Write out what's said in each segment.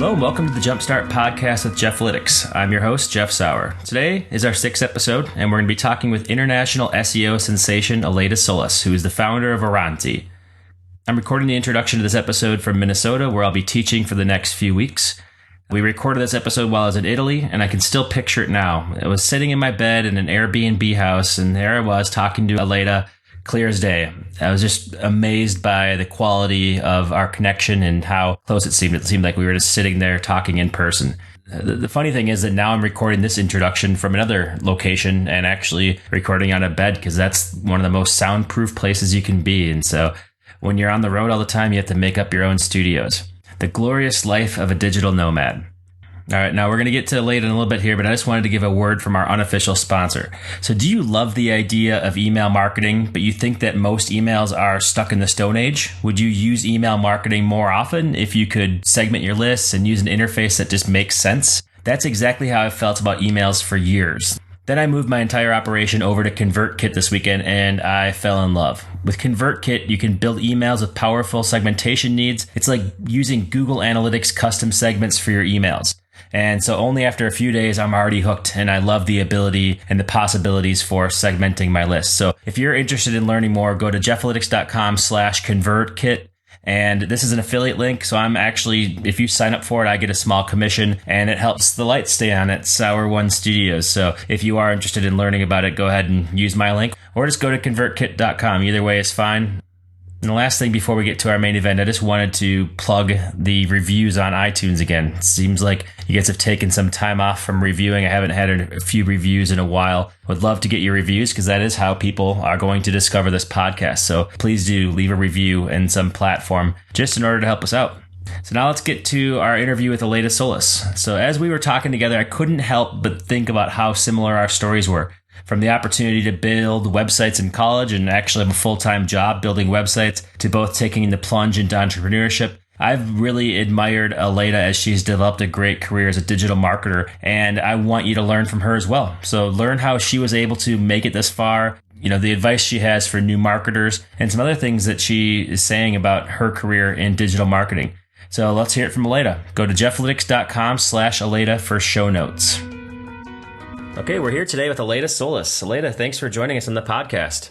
Hello and welcome to the Jumpstart podcast with Jeffalytics. I'm your host, Jeff Sauer. Today is our 6th episode, and we're going to be talking with international SEO sensation Aleyda Solis, who is the founder of Aranti. I'm recording the introduction to this episode from Minnesota, where I'll be teaching for the next few weeks. We recorded this episode while I was in Italy, and I can still picture it now. I was sitting in my bed in an Airbnb house, and there I was talking to Aleyda, clear as day. I was just amazed by the quality of our connection and how close it seemed. It seemed like we were just sitting there talking in person. The funny thing is that now I'm recording this introduction from another location and actually recording on a bed because that's one of the most soundproof places you can be. And so when you're on the road all the time, you have to make up your own studios. The glorious life of a digital nomad. All right, now we're going to get to Aleyda in a little bit here, but I just wanted to give a word from our unofficial sponsor. So do you love the idea of email marketing, but you think that most emails are stuck in the Stone Age? Would you use email marketing more often if you could segment your lists and use an interface that just makes sense? That's exactly how I felt about emails for years. Then I moved my entire operation over to ConvertKit this weekend, and I fell in love. With ConvertKit, you can build emails with powerful segmentation needs. It's like using Google Analytics custom segments for your emails. And so only after a few days, I'm already hooked, and I love the ability and the possibilities for segmenting my list. So if you're interested in learning more, go to jeffalytics.com/ConvertKit. And this is an affiliate link. So I'm actually, if you sign up for it, I get a small commission, and it helps the lights stay on at Sauer One Studios. So if you are interested in learning about it, go ahead and use my link, or just go to convertkit.com. Either way is fine. And the last thing before we get to our main event, I just wanted to plug the reviews on iTunes again. It seems like you guys have taken some time off from reviewing. I haven't had a few reviews in a while. Would love to get your reviews because that is how people are going to discover this podcast. So please do leave a review in some platform just in order to help us out. So now let's get to our interview with Aleyda Solis. So as we were talking together, I couldn't help but think about how similar our stories were. From the opportunity to build websites in college and actually have a full-time job building websites to both taking the plunge into entrepreneurship, I've really admired Aleyda as she's developed a great career as a digital marketer, and I want you to learn from her as well. So learn how she was able to make it this far, the advice she has for new marketers, and some other things that she is saying about her career in digital marketing. So let's hear it from Aleyda. Go to jeffalytics.com/Aleyda for show notes. Okay, we're here today with Aleyda Solis. Aleyda, thanks for joining us on the podcast.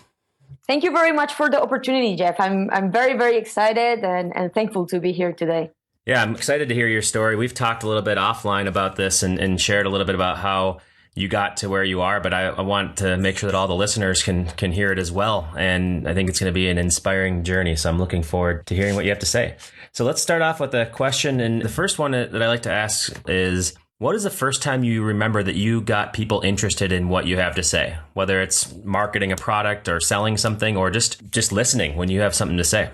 Thank you very much for the opportunity, Jeff. I'm very, very excited and thankful to be here today. Yeah, I'm excited to hear your story. We've talked a little bit offline about this and shared a little bit about how you got to where you are, but I want to make sure that all the listeners can hear it as well. And I think it's going to be an inspiring journey. So I'm looking forward to hearing what you have to say. So let's start off with a question. And the first one that I like to ask is, what is the first time you remember that you got people interested in what you have to say? Whether it's marketing a product or selling something or just listening when you have something to say.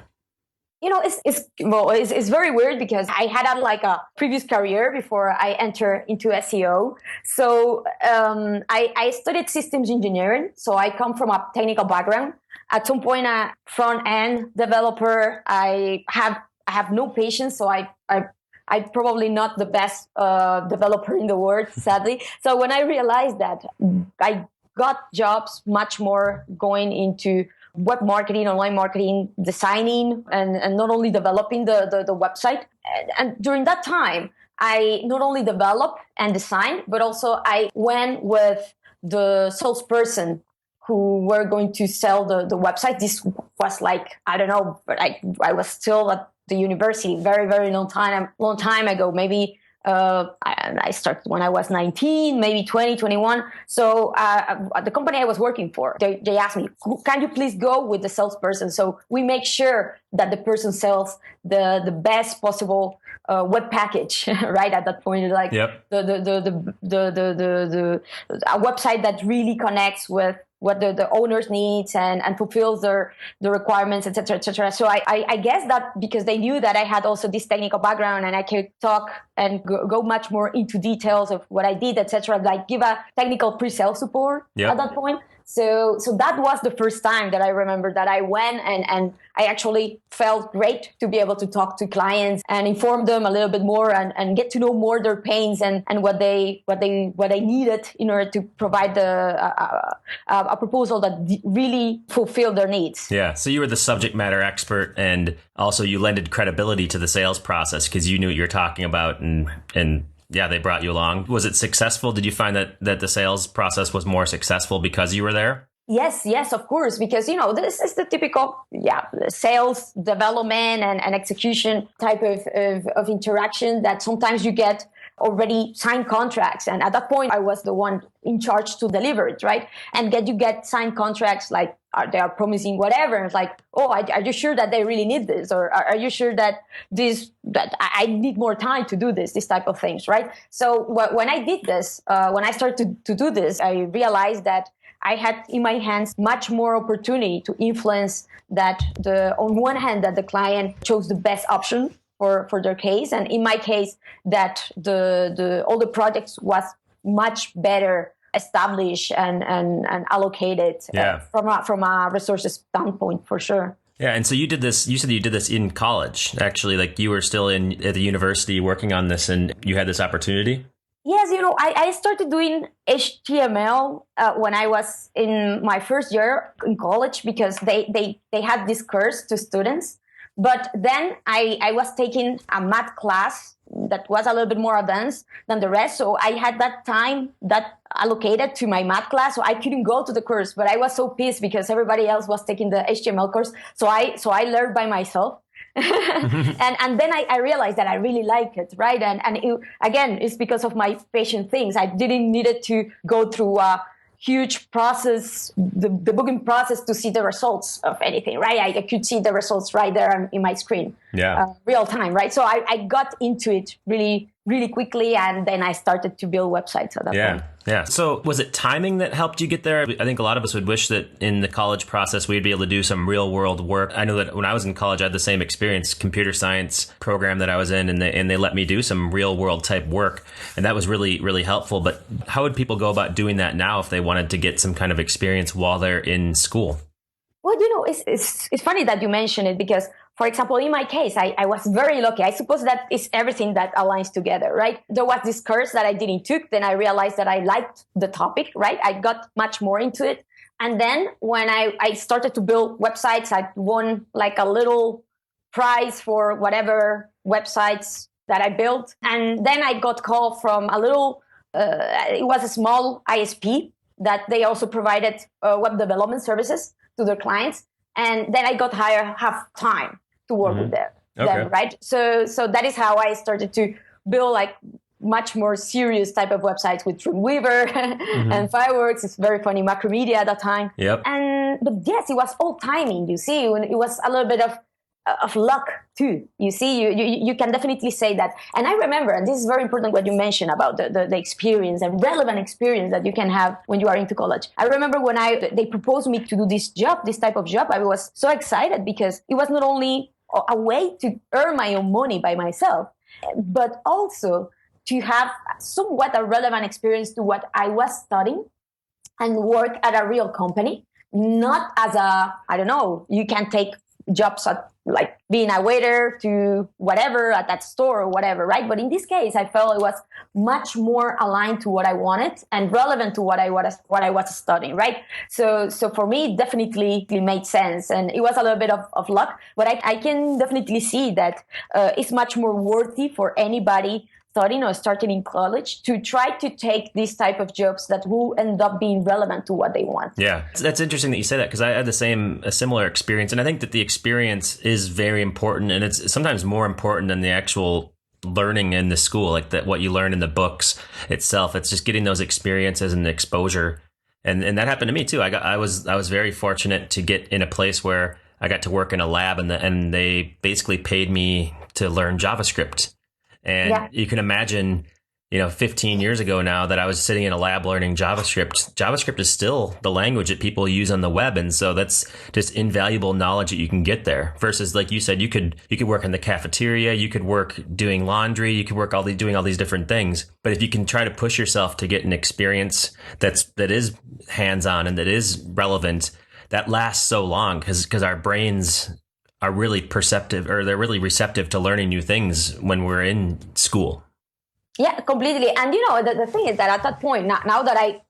It's very weird because I had a previous career before I entered into SEO. So I studied systems engineering. So I come from a technical background. At some point, a front-end developer, I have no patience. So I'm probably not the best developer in the world, sadly. So when I realized that, I got jobs much more going into web marketing, online marketing, designing, and not only developing the website. And during that time, I not only developed and designed, but also I went with the salesperson who were going to sell the website. This was but I was still at the university, very, very long time ago. Maybe I started when I was 19, maybe 20, 21. So the company I was working for, they asked me, can you please go with the salesperson? So we make sure that the person sells the best possible web package, right? At that point, Yep. the a website that really connects with what the owners needs and fulfills the requirements, et cetera, et cetera. So I guess that because they knew that I had also this technical background and I could talk and go much more into details of what I did, et cetera, like give a technical pre-sale support at that point. So that was the first time that I remember that I went and I actually felt great to be able to talk to clients and inform them a little bit more and get to know more their pains and what they needed in order to provide a proposal that really fulfilled their needs. Yeah. So you were the subject matter expert, and also you lended credibility to the sales process because you knew what you were talking about, and yeah, they brought you along. Was it successful? Did you find that the sales process was more successful because you were there? Yes, of course, because, this is the typical, sales development and execution type of interaction that sometimes you get already signed contracts. And at that point, I was the one in charge to deliver it, right? And you get signed contracts like they are promising whatever. And it's like, oh, are you sure that they really need this? Or are you sure that I need more time to do this type of things, right? So when I did this, when I started to do this, I realized that I had in my hands much more opportunity to influence that on one hand, that the client chose the best option for their case. And in my case, that all the projects was much better established and allocated from a resources standpoint, for sure. Yeah. And so you did this, you said you did this in college, actually, like you were still at the university working on this and you had this opportunity? Yes, I started doing HTML when I was in my first year in college because they had this course to students. But then I was taking a math class that was a little bit more advanced than the rest. So I had that time that allocated to my math class. So I couldn't go to the course, but I was so pissed because everybody else was taking the HTML course. So I learned by myself. and then I realized that I really like it, right? And again, it's because of my patient things. I didn't need it to go through a huge process, the debugging process to see the results of anything, right? I could see the results right there in my screen, real time, right? So I got into it really, really quickly, and then I started to build websites at that point. Yeah. So was it timing that helped you get there? I think a lot of us would wish that in the college process, we'd be able to do some real world work. I know that when I was in college, I had the same experience, computer science program that I was in, and they let me do some real world type work. And that was really, really helpful. But how would people go about doing that now if they wanted to get some kind of experience while they're in school? Well, it's funny that you mention it because, for example, in my case, I was very lucky. I suppose that is everything that aligns together, right? There was this course that I didn't took. Then I realized that I liked the topic, right? I got much more into it. And then when I started to build websites, I won like a little prize for whatever websites that I built. And then I got called from a little, it was a small ISP that they also provided web development services to their clients. And then I got hired half time to work with them, right? So that is how I started to build like much more serious type of websites with Dreamweaver and Fireworks. It's very funny, Macromedia at that time. Yep. But yes, it was all timing, you see. It was a little bit of luck too. You see, you can definitely say that. And I remember, and this is very important what you mentioned about the experience and relevant experience that you can have when you are into college. I remember when they proposed me to do this type of job, I was so excited because it was not only a way to earn my own money by myself, but also to have somewhat a relevant experience to what I was studying and work at a real company, not as you can take jobs at like being a waiter to whatever at that store or whatever, right? But in this case, I felt it was much more aligned to what I wanted and relevant to what I was studying, right? So for me, it definitely made sense. And it was a little bit of luck, but I can definitely see that it's much more worthy for anybody studying or starting in college to try to take these type of jobs that will end up being relevant to what they want. Yeah, that's interesting that you say that because I had a similar experience. And I think that the experience is very important, and it's sometimes more important than the actual learning in the school, like that what you learn in the books itself. It's just getting those experiences and exposure. And that happened to me too. I was very fortunate to get in a place where I got to work in a lab and they basically paid me to learn JavaScript. And you can imagine 15 years ago now that I was sitting in a lab learning JavaScript. JavaScript is still the language that people use on the web. And so that's just invaluable knowledge that you can get there versus, like you said, you could work in the cafeteria, you could work doing laundry, you could work doing all these different things. But if you can try to push yourself to get an experience that is hands-on and that is relevant, that lasts so long because our brains are really perceptive, or they're really receptive to learning new things when we're in school. Yeah, completely. And the thing is that at that point, now that I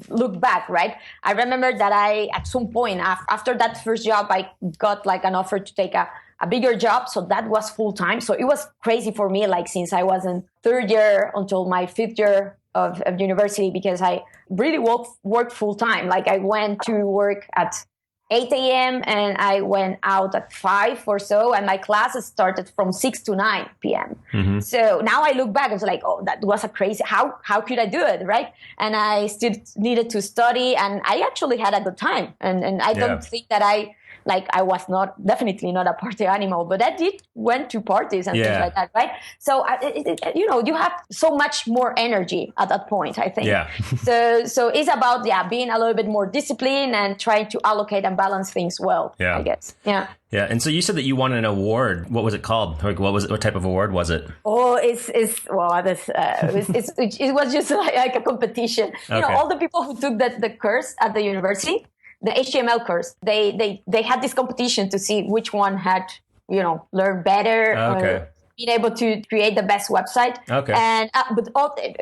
look back, right, I remember that at some point after that first job, I got like an offer to take a bigger job. So that was full time. So it was crazy for me, like since I was in third year until my fifth year of university, because I really worked full time. Like I went to work at 8 a.m. and I went out at 5 or so, and my classes started from 6 to 9 p.m. Mm-hmm. So now I look back and it's like, oh, that was a crazy, how could I do it, right? And I still needed to study, and I actually had a good time. And I don't think that I was definitely not a party animal, but I did went to parties and things like that, right? So, you have so much more energy at that point, I think. Yeah. so it's about, being a little bit more disciplined and trying to allocate and balance things well, I guess. Yeah. Yeah. And so you said that you won an award. What was it called? Like, what type of award was it? Oh, it was just like a competition. Okay. All the people who took the course at the university, the HTML course, they had this competition to see which one had, learned better, been able to create the best website. Okay. And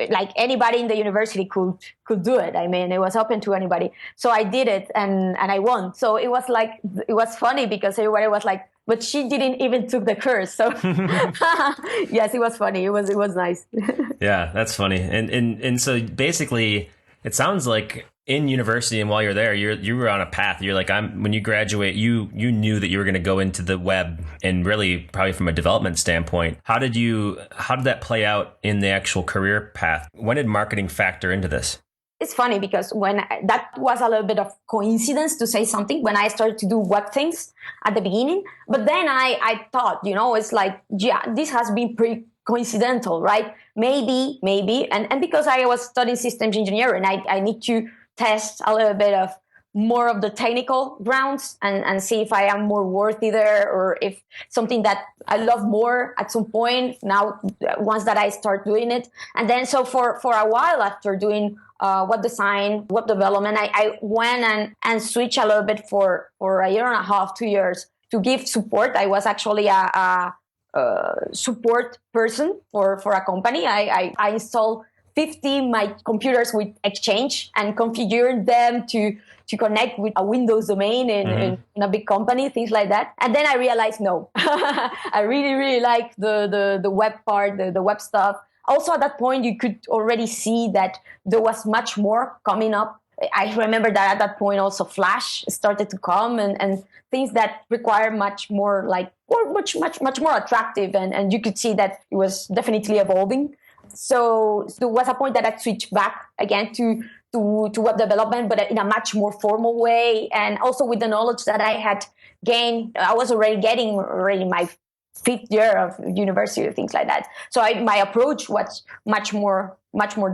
like anybody in the university could do it. I mean, it was open to anybody. So I did it and I won. So it was funny because everybody was like, but she didn't even took the course. So yes, it was funny. It was nice. Yeah, that's funny. And so basically it sounds like in university and while you're there, you were on a path. You're like, when you graduate, you knew that you were going to go into the web, and really probably from a development standpoint. How did that play out in the actual career path? When did marketing factor into this? It's funny because that was a little bit of coincidence, to say something, when I started to do web things at the beginning. But then I thought, it's like, this has been pretty coincidental, right? Maybe. And because I was studying systems engineering, I need to test a little bit of more of the technical grounds and see if I am more worthy there, or if something that I love more at some point now, once that I start doing it. And then so for a while after doing web design, web development, I went and switched a little bit for a year and a half, 2 years, to give support. I was actually a support person for a company. I installed 50 my computers with Exchange and configured them to connect with a Windows domain in a big company, things like that. And then I realized, no, I really, really like the web part, the web stuff. Also at that point, you could already see that there was much more coming up. I remember that at that point also Flash started to come and things that require much more much more attractive. And you could see that it was definitely evolving. So there was a point that I switched back again to web development, but in a much more formal way. And also with the knowledge that I had gained, I was already getting my fifth year of university, things like that. So my approach was much more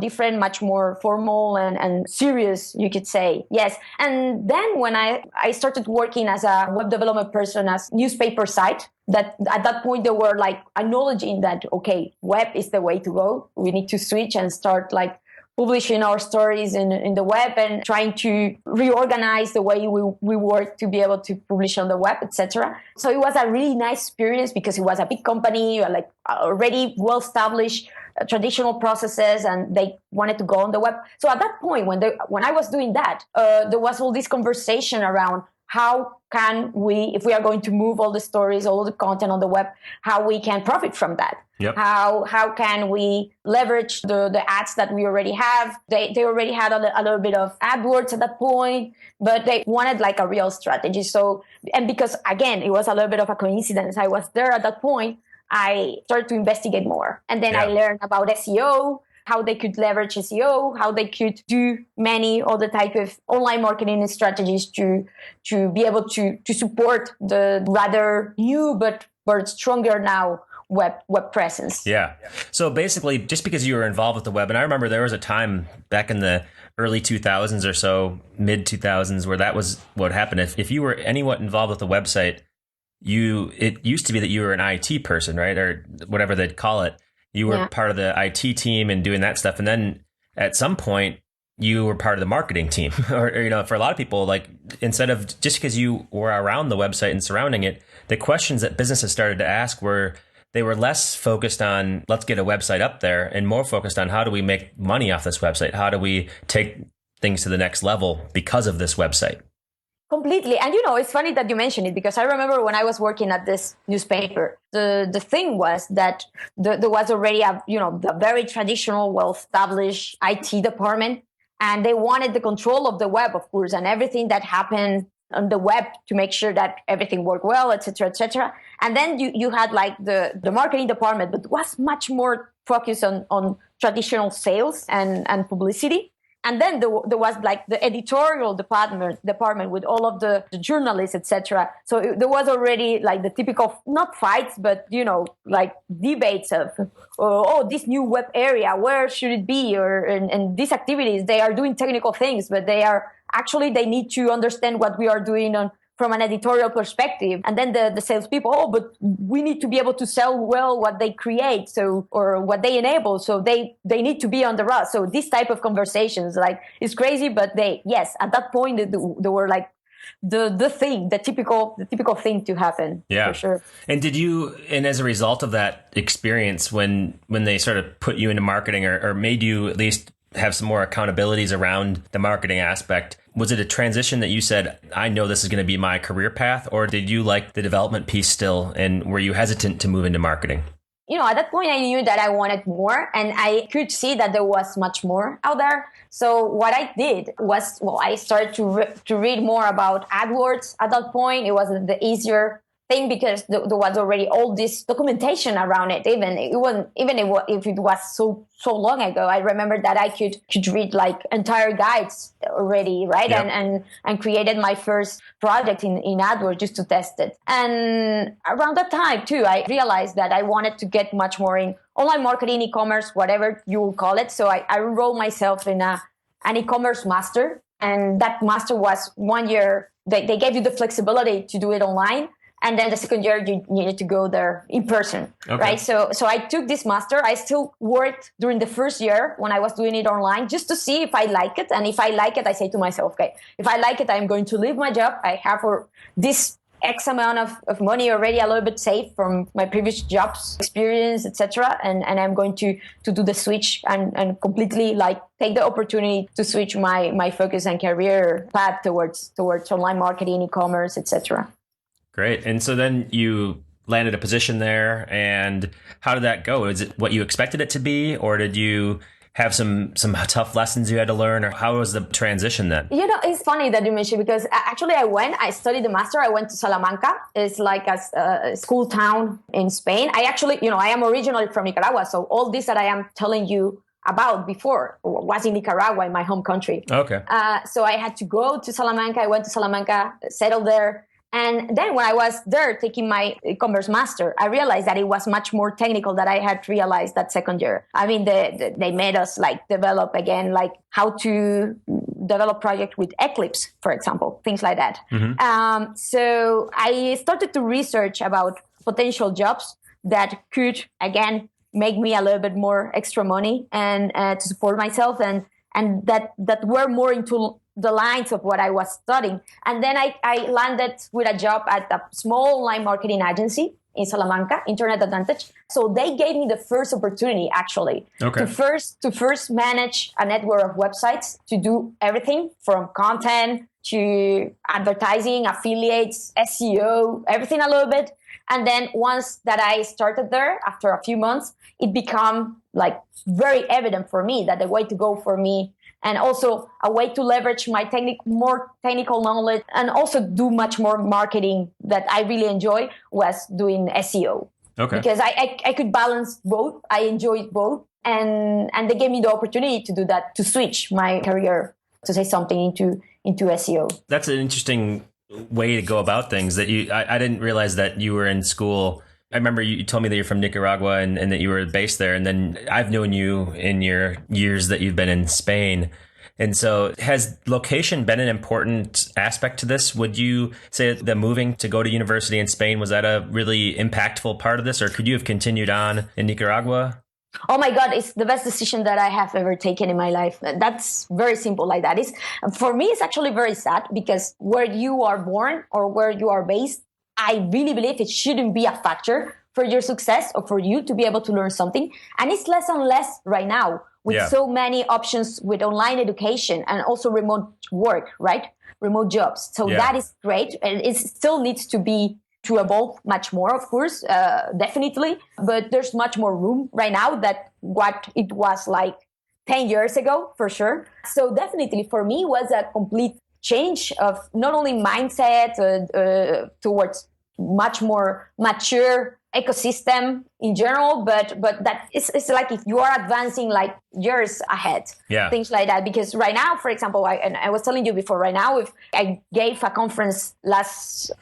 different, much more formal and serious, you could say. Yes. And then when I started working as a web development person as newspaper site, that at that point they were like acknowledging that, okay, web is the way to go. We need to switch and start like publishing our stories in the web and trying to reorganize the way we work to be able to publish on the web, etc. So it was a really nice experience because it was a big company, like already well-established traditional processes, and they wanted to go on the web. So at that point, when I was doing that, there was all this conversation around how can we, if we are going to move all the stories, all the content on the web, how we can profit from that. Yep. How can we leverage the ads that we already have? They already had a little bit of AdWords at that point, but they wanted like a real strategy. So, and because again, it was a little bit of a coincidence. I was there at that point. I started to investigate more. And then I learned about SEO, how they could leverage SEO, how they could do many other type of online marketing strategies to be able to support the rather new but stronger now web presence. Yeah. So basically, just because you were involved with the web, and I remember there was a time back in the early 2000s or so, mid 2000s, where that was what happened. If you were anyone involved with the website, it used to be that you were an IT person, right? Or whatever they'd call it. You were part of the IT team and doing that stuff. And then at some point, you were part of the marketing team. or, for a lot of people, like instead of just because you were around the website and surrounding it, the questions that businesses started to ask they were less focused on let's get a website up there and more focused on how do we make money off this website? How do we take things to the next level because of this website? Completely. And it's funny that you mentioned it, because I remember when I was working at this newspaper, the thing was that there was already the very traditional, well-established IT department, and they wanted the control of the web, of course, and everything that happened on the web to make sure that everything worked well, et cetera, et cetera. And then you had like the marketing department, but was much more focused on traditional sales and publicity. And then there was like the editorial department with all of the journalists, etc. So there was already like the typical, not fights, but, like debates of, this new web area, where should it be? And these activities, they are doing technical things, but they need to understand what we are doing from an editorial perspective. And then the salespeople, but we need to be able to sell well what they create, or what they enable. So they need to be on the road. So this type of conversations, like, it's crazy, but at that point, they were like the typical thing to happen. Yeah, for sure. And as a result of that experience, when they sort of put you into marketing or made you at least have some more accountabilities around the marketing aspect, was it a transition that you said, I know this is going to be my career path, or did you like the development piece still, and were you hesitant to move into marketing? At that point, I knew that I wanted more, and I could see that there was much more out there. So what I did was, I started to read more about AdWords. At that point, it was the easier thing, because there was already all this documentation around it. Even if it was so long ago, I remember that I could read like entire guides already, right? Yep. And created my first project in AdWords just to test it. And around that time too, I realized that I wanted to get much more in online marketing, e-commerce, whatever you will call it. So I enrolled myself in an e-commerce master, and that master was 1 year. They gave you the flexibility to do it online. And then the second year, you needed to go there in person, right? So I took this master. I still worked during the first year when I was doing it online, just to see if I like it. And if I like it, I say to myself, okay, if I like it, I'm going to leave my job. I have this X amount of money already a little bit saved from my previous jobs, experience, etc. And I'm going to do the switch and completely like take the opportunity to switch my focus and career path towards online marketing, e-commerce, etc. Great. And so then you landed a position there, and how did that go? Is it what you expected it to be, or did you have some tough lessons you had to learn, or how was the transition then? It's funny that you mentioned, because actually I studied the master. I went to Salamanca. It's like a school town in Spain. I actually, I am originally from Nicaragua. So all this that I am telling you about before was in Nicaragua, in my home country. Okay. So I had to go to Salamanca. I went to Salamanca, settled there. And then when I was there taking my e-commerce master, I realized that it was much more technical than I had realized that second year. I mean, they made us like develop again, like how to develop project with Eclipse, for example, things like that. Mm-hmm. So I started to research about potential jobs that could, again, make me a little bit more extra money and to support myself, and that were more into the lines of what I was studying. And then I landed with a job at a small online marketing agency in Salamanca, Internet Advantage. So they gave me the first opportunity, actually, to first manage a network of websites, to do everything from content to advertising, affiliates, SEO, everything a little bit. And then once that I started there, after a few months, it became like very evident for me that the way to go for me, and also a way to leverage my more technical knowledge, and also do much more marketing that I really enjoy, was doing SEO. Okay. Because I could balance both. I enjoyed both. And they gave me the opportunity to do that, to switch my career, to say something, into SEO. That's an interesting way to go about things. That I didn't realize that you were in school I remember you told me that you're from Nicaragua and that you were based there. And then I've known you in your years that you've been in Spain. And so has location been an important aspect to this? Would you say that moving to go to university in Spain, was that a really impactful part of this? Or could you have continued on in Nicaragua? Oh my God, it's the best decision that I have ever taken in my life. That's very simple like that. For me, it's actually very sad because where you are born or where you are based, I really believe it shouldn't be a factor for your success or for you to be able to learn something. And it's less and less right now with so many options with online education and also remote work, right? Remote jobs. So that is great. And it still needs to evolve much more, of course, definitely. But there's much more room right now than what it was like 10 years ago, for sure. So definitely for me was a complete change of not only mindset towards much more mature ecosystem in general, but that it's like if you are advancing like years ahead, things like that. Because right now, for example, I was telling you before, right now, if I gave a conference last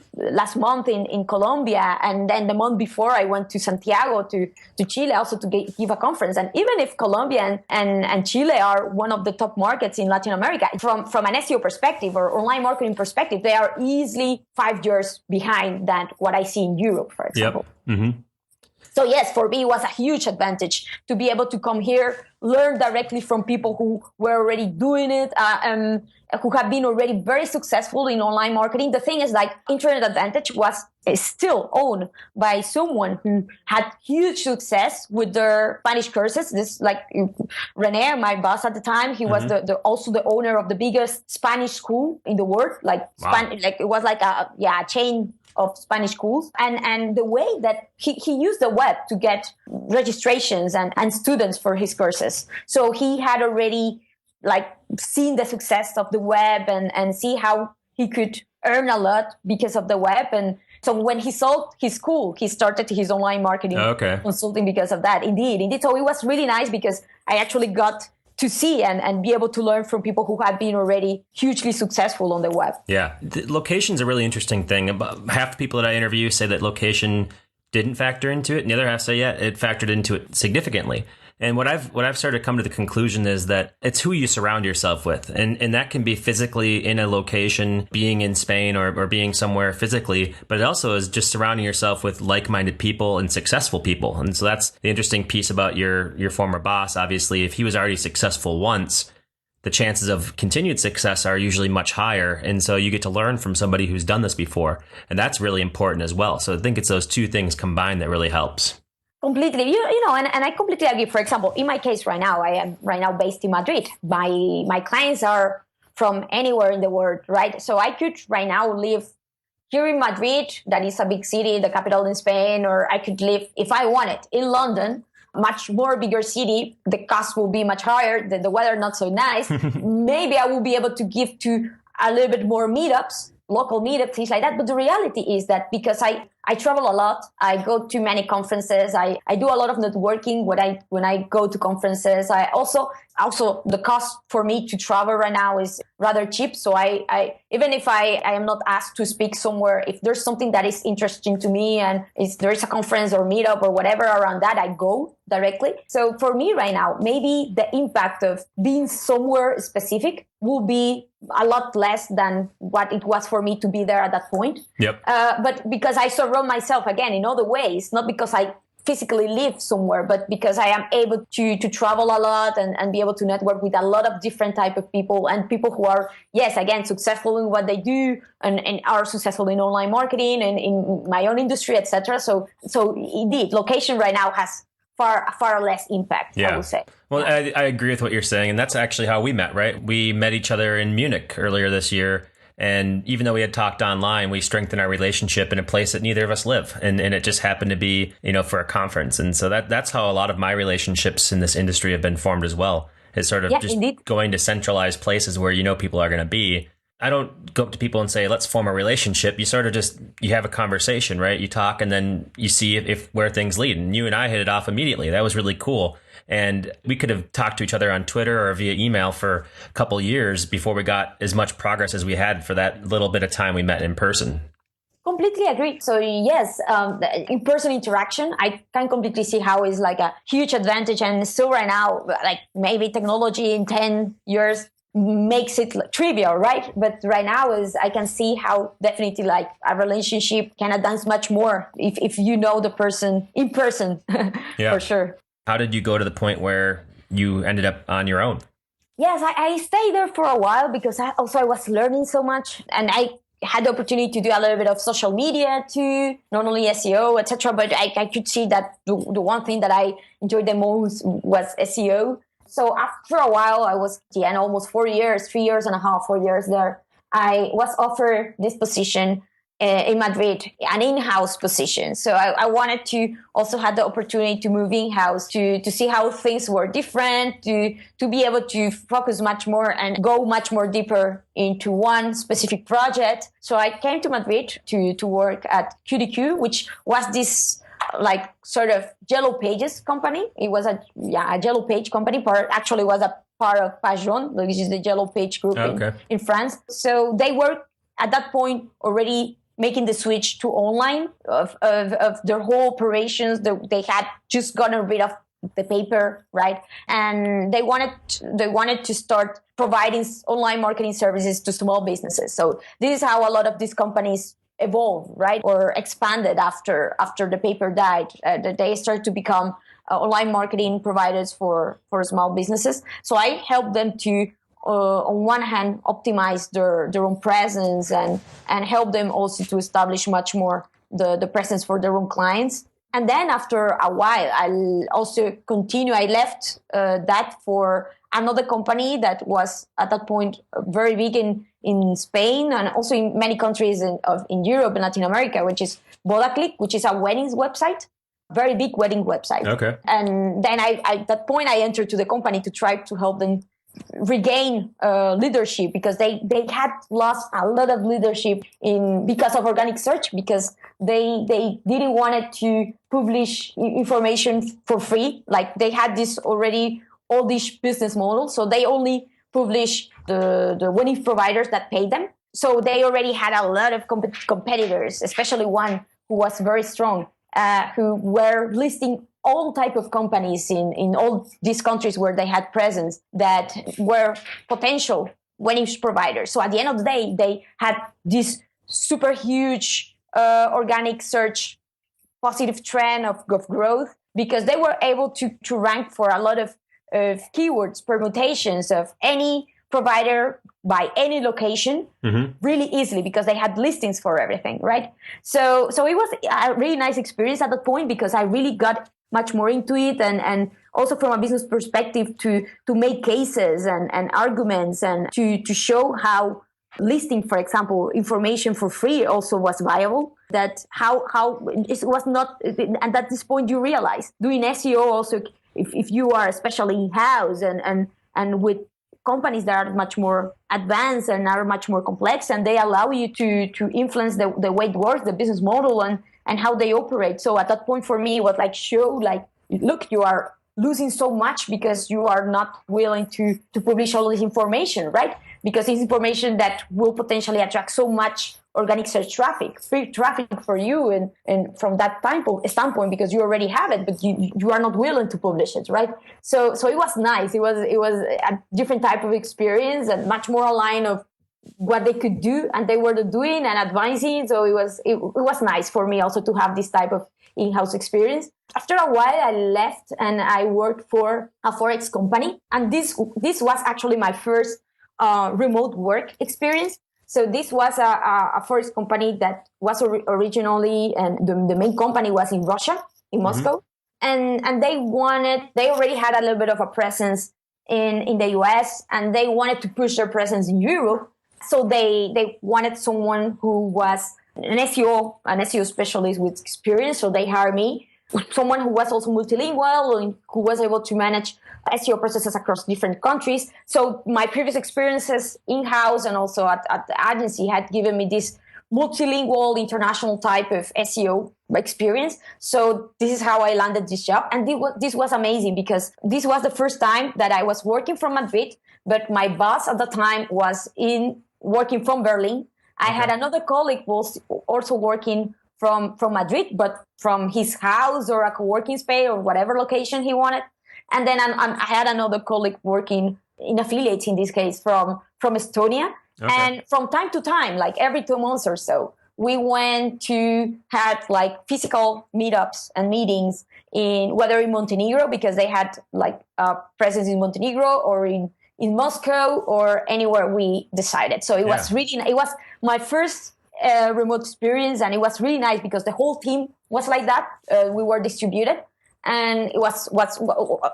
month in Colombia, and then the month before I went to Santiago to Chile also to give a conference. And even if Colombia and Chile are one of the top markets in Latin America, from an SEO perspective or online marketing perspective, they are easily 5 years behind than what I see in Europe, for example. Mm-hmm. So yes, for me, it was a huge advantage to be able to come here, learn directly from people who were already doing it, who have been already very successful in online marketing. The thing is, like, Internet Advantage is still owned by someone who had huge success with their Spanish courses. This, like, Rene, my boss at the time, he was also the owner of the biggest Spanish school in the world. Like, it was like a chain of Spanish schools, and the way that he used the web to get registrations and students for his courses. So he had already like seen the success of the web and see how he could earn a lot because of the web. And so when he sold his school, he started his online marketing consulting because of that. Indeed. So it was really nice because I actually got to see and be able to learn from people who have been already hugely successful on the web. Yeah. Location's a really interesting thing. About half the people that I interview say that location didn't factor into it, and the other half say, it factored into it significantly. And what I've started to come to the conclusion is that it's who you surround yourself with. And that can be physically in a location, being in Spain or being somewhere physically, but it also is just surrounding yourself with like-minded people and successful people. And so that's the interesting piece about your former boss. Obviously, if he was already successful once, the chances of continued success are usually much higher. And so you get to learn from somebody who's done this before. And that's really important as well. So I think it's those two things combined that really helps. Completely, and I completely agree. For example, in my case right now, I am right now based in Madrid. My clients are from anywhere in the world, right? So I could right now live here in Madrid, that is a big city, the capital in Spain, or I could live, if I wanted, in London, much more bigger city. The cost will be much higher, the weather not so nice. Maybe I will be able to give to a little bit more meetups, local meetups, things like that. But the reality is that because I travel a lot, I go to many conferences, I do a lot of networking when I go to conferences. I also the cost for me to travel right now is rather cheap. So I even if I am not asked to speak somewhere, if there's something that is interesting to me and there is a conference or meetup or whatever around that, I go directly. So for me right now, maybe the impact of being somewhere specific will be a lot less than what it was for me to be there at that point. Yep. But because I surround myself again in other ways, not because I physically live somewhere, but because I am able to travel a lot and be able to network with a lot of different type of people and people who are, yes, again, successful in what they do and are successful in online marketing and in my own industry, etc. So indeed, location right now has far less impact, I would say. Well, I agree with what you're saying. And that's actually how we met, right? We met each other in Munich earlier this year. And even though we had talked online, we strengthened our relationship in a place that neither of us live. And it just happened to be, for a conference. And so that's how a lot of my relationships in this industry have been formed as well. Is sort of just indeed. Going to centralized places where people are going to be. I don't go up to people and say, let's form a relationship. You sort of you have a conversation, right? You talk and then you see if where things lead. And you and I hit it off immediately. That was really cool. And we could have talked to each other on Twitter or via email for a couple years before we got as much progress as we had for that little bit of time we met in person. Completely agree. So yes, the in-person interaction, I can completely see how it's like a huge advantage. And still right now, like maybe technology in 10 years makes it trivial, right? But right now is I can see how definitely like a relationship can advance much more if you know the person in person, Yeah. for sure. How did you go to the point where you ended up on your own? Yes, I stayed there for a while because I was learning so much, and I had the opportunity to do a little bit of social media too, not only SEO, etc. But I could see that the one thing that I enjoyed the most was SEO. So after a while, I was almost 4 years, 3 years and a half, 4 years there. I was offered this position in Madrid, an in-house position. So I wanted to also have the opportunity to move in-house to see how things were different, to be able to focus much more and go much more deeper into one specific project. So I came to Madrid to work at QDQ, which was this like sort of Yellow Pages company. It was a Yellow Page company. Actually was a part of Pajon, which is the Yellow Page group in France. So they were at that point already making the switch to online of their whole operations. They had just gotten rid of the paper, right? And they wanted to start providing online marketing services to small businesses. So this is how a lot of these companies evolved, right? Or expanded after the paper died. They started to become online marketing providers for small businesses. So I helped them to on one hand, optimize their own presence and help them also to establish much more the presence for their own clients. And then after a while, I'll also continue. I left that for another company that was at that point very big in Spain and also in many countries in Europe and Latin America, which is Vodaclick, which is a weddings website. Very big wedding website. Okay. And then at that point, I entered to the company to try to help them regain leadership because they had lost a lot of leadership because of organic search, because they didn't want to publish information for free. Like they had this already oldish business model, so they only publish the wedding providers that pay them. So they already had a lot of competitors, especially one who was very strong, who were listing all type of companies in all these countries where they had presence that were potential wedding providers. So at the end of the day, they had this super huge organic search positive trend of growth because they were able to rank for a lot of keywords, permutations of any provider by any location really easily because they had listings for everything, right? So it was a really nice experience at that point because I really got much more into it and also from a business perspective to make cases and arguments and to show how listing, for example, information for free also was viable. That how it was not, and at this point you realize doing SEO also, if you are especially in-house and with companies that are much more advanced and are much more complex, and they allow you to influence the way it works, the business model and how they operate. So at that point for me, it was like, look, you are losing so much because you are not willing to publish all this information, right? Because it's information that will potentially attract so much organic search traffic, free traffic for you, and from that standpoint, because you already have it, but you are not willing to publish it, right? So it was nice. It was a different type of experience and much more aligned of what they could do and they were doing and advancing. So it was nice for me also to have this type of in-house experience. After a while, I left and I worked for a Forex company, and this was actually my first remote work experience. So this was a Forex company that was originally, and the main company was in Russia, in Moscow. And they already had a little bit of a presence in the US, and they wanted to push their presence in Europe. So they wanted someone who was an SEO specialist with experience. So they hired me, someone who was also multilingual and who was able to manage SEO processes across different countries. So my previous experiences in-house and also at the agency had given me this multilingual international type of SEO experience. So this is how I landed this job. And this was amazing because this was the first time that I was working from Madrid, but my boss at the time was working from Berlin. I had another colleague who was also working from Madrid, but from his house or a co-working space or whatever location he wanted. And then I had another colleague working in affiliates, in this case, from Estonia. Okay. And from time to time, like every 2 months or so, we went to had like physical meetups and meetings whether in Montenegro, because they had like a presence in Montenegro, or in Moscow, or anywhere we decided. So it was my first remote experience, and it was really nice because the whole team was like that. We were distributed, and it was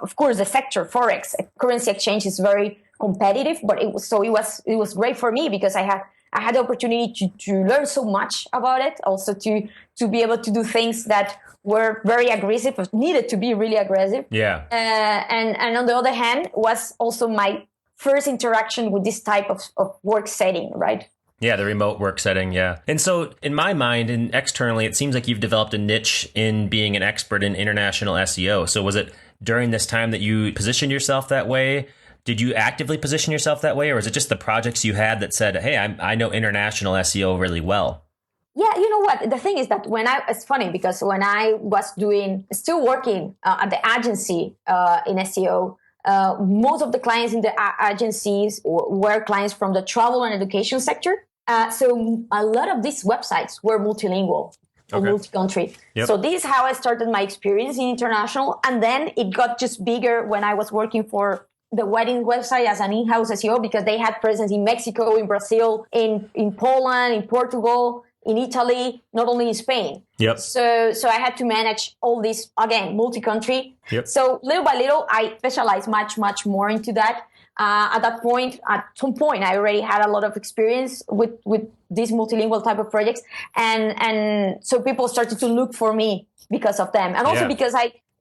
of course the sector Forex currency exchange is very competitive, but it was great for me because I had the opportunity to learn so much about it, also to be able to do things that were very aggressive, needed to be really aggressive. Yeah. And on the other hand, was also my first interaction with this type of work setting, right? Yeah, the remote work setting, yeah. And so in my mind and externally, it seems like you've developed a niche in being an expert in international SEO. So was it during this time that you positioned yourself that way? Did you actively position yourself that way, or is it just the projects you had that said, hey, I know international SEO really well? Yeah, you know what? The thing is that it's funny because when I was still working at the agency in SEO, most of the clients in the agencies were clients from the travel and education sector. So a lot of these websites were multilingual or multi-country. Yep. So this is how I started my experience in international. And then it got just bigger when I was working for the wedding website as an in-house SEO, because they had presence in Mexico, in Brazil, in Poland, in Portugal, in Italy, not only in Spain. Yep. So I had to manage all this, again, multi-country. Yep. So little by little, I specialized much, much more into that. At some point, I already had a lot of experience with these multilingual type of projects. And so people started to look for me because of them. And also because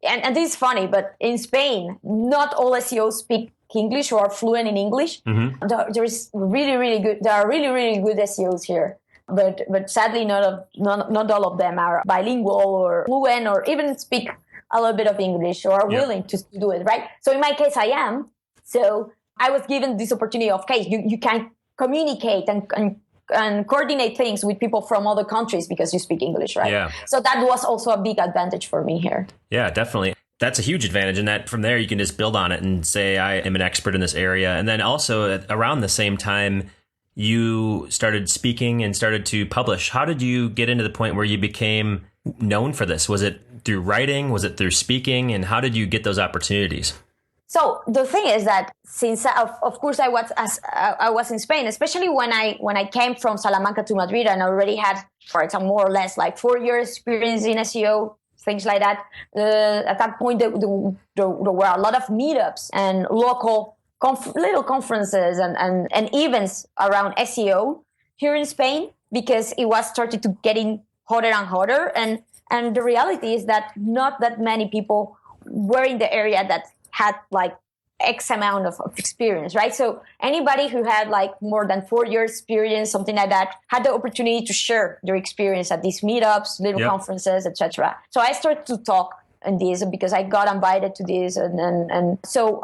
and this is funny, but in Spain, not all SEOs speak English or are fluent in English. Mm-hmm. There are really, really good SEOs here. But sadly, not all of them are bilingual or fluent or even speak a little bit of English or are willing to do it, right? So in my case, I am. So I was given this opportunity of, okay, you can communicate and coordinate things with people from other countries because you speak English, right? Yeah. So that was also a big advantage for me here. Yeah, definitely. That's a huge advantage. And that from there, you can just build on it and say, I am an expert in this area. And then also around the same time, you started speaking and started to publish. How did you get into the point where you became known for this? Was it through writing? Was it through speaking? And how did you get those opportunities? So the thing is that since, of course, I was in Spain, especially when I came from Salamanca to Madrid, and I already had, for example, more or less like 4 years experience in SEO, things like that. At that point, there were a lot of meetups and local little conferences and events around SEO here in Spain, because it was started to getting hotter and hotter. And the reality is that not that many people were in the area that had like X amount of experience, right? So anybody who had like more than 4 years experience, something like that, had the opportunity to share their experience at these meetups, little conferences, etc. So I started to talk in this because I got invited to this, and so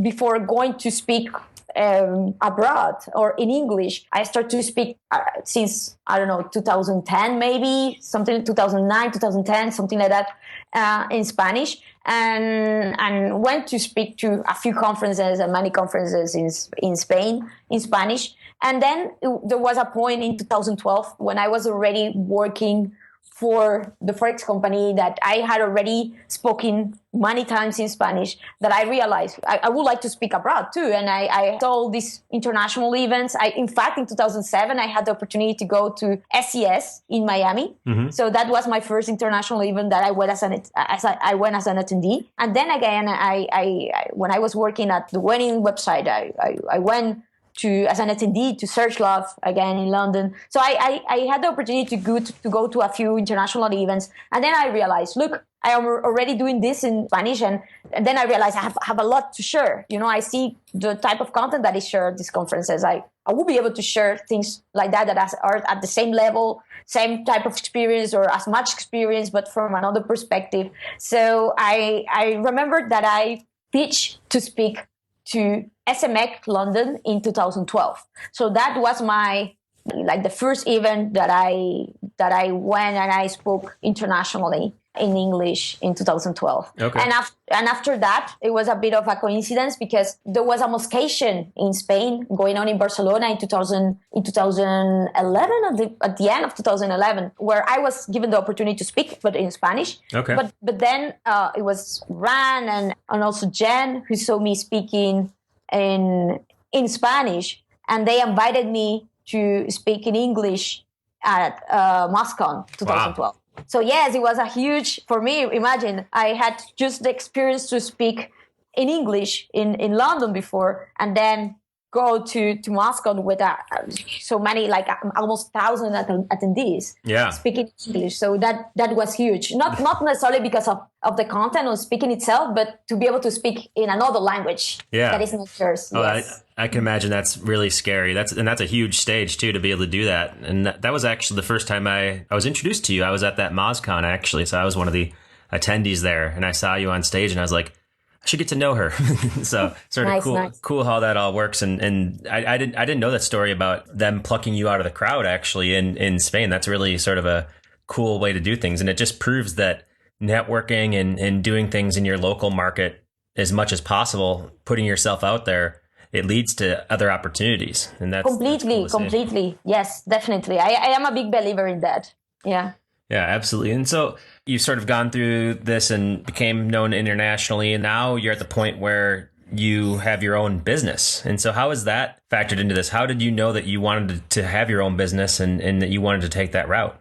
before going to speak abroad or in English, I started to speak since, I don't know, 2010 maybe, 2009, 2010, something like that, in Spanish, and went to speak to a few conferences and many conferences in Spain in Spanish. And then there was a point in 2012 when I was already working for the Forex company that I had already spoken many times in Spanish, that I realized I would like to speak abroad too. And I saw these international events. In fact, in 2007, I had the opportunity to go to SES in Miami. Mm-hmm. So that was my first international event that I went as an attendee. And then again, I when I was working at the wedding website, I went as an attendee to Search Love again in London. So I had the opportunity to go to a few international events. And then I realized, look, I am already doing this in Spanish. And then I realized I have a lot to share. You know, I see the type of content that is shared at these conferences. I will be able to share things like that are at the same level, same type of experience or as much experience, but from another perspective. So I remembered that I pitched to speak to SMX London in 2012. So that was my like the first event that I went and I spoke internationally in English in 2012. Okay. And after that, it was a bit of a coincidence because there was a Mozcon in Spain going on in Barcelona in 2011, at the end of 2011, where I was given the opportunity to speak, but in Spanish. Okay. But then it was Ran and also Jen who saw me speaking in Spanish, and they invited me to speak in English at Mozcon 2012. Wow. So yes, it was a huge, for me, imagine, I had just the experience to speak in English in London before, and then go to Moscow with so many, like almost 1,000 attendees speaking English. So that was huge. Not necessarily because of the content or speaking itself, but to be able to speak in another language that is not yours. Oh, yes. I can imagine that's really scary. That's a huge stage too, to be able to do that. And that was actually the first time I was introduced to you. I was at that Mozcon actually, so I was one of the attendees there, and I saw you on stage, and I was like, I should get to know her. So sort of cool how that all works. And I didn't know that story about them plucking you out of the crowd actually in Spain. That's really sort of a cool way to do things. And it just proves that networking and doing things in your local market as much as possible, putting yourself out there, it leads to other opportunities. And that's completely. Yes, definitely. I am a big believer in that. Yeah. Yeah, absolutely. And so you've sort of gone through this and became known internationally, and now you're at the point where you have your own business. And so how is that factored into this? How did you know that you wanted to have your own business and that you wanted to take that route?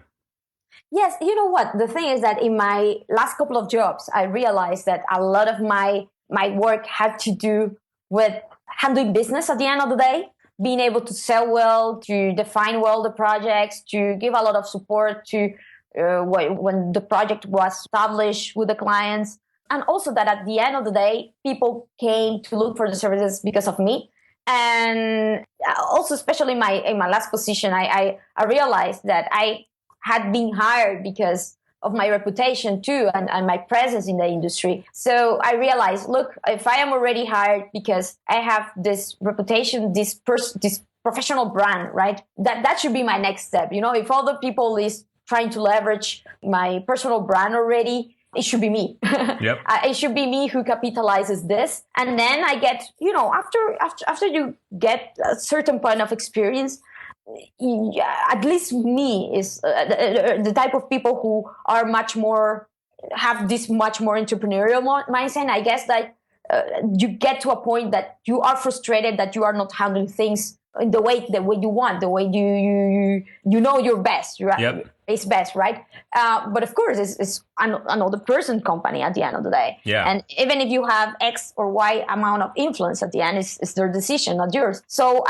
Yes, you know what? The thing is that in my last couple of jobs, I realized that a lot of my work had to do with handling business at the end of the day, being able to sell well, to define well the projects, to give a lot of support to when the project was established with the clients. And also that at the end of the day, people came to look for the services because of me. And also, especially in my last position, I realized that I had been hired because of my reputation too, and my presence in the industry. So I realized, look, if I am already hired because I have this reputation, this professional brand, right? That should be my next step. You know, if other people is trying to leverage my personal brand already, it should be me. Yep. It should be me who capitalizes this. And then I get, you know, after you get a certain point of experience, at least me is the type of people who are have this much more entrepreneurial mindset. I guess that you get to a point that you are frustrated that you are not handling things in the way you want, the way you know you're best, right? Yep. It's best, right? But of course, it's another person's company at the end of the day. Yeah. And even if you have X or Y amount of influence at the end, it's their decision, not yours. So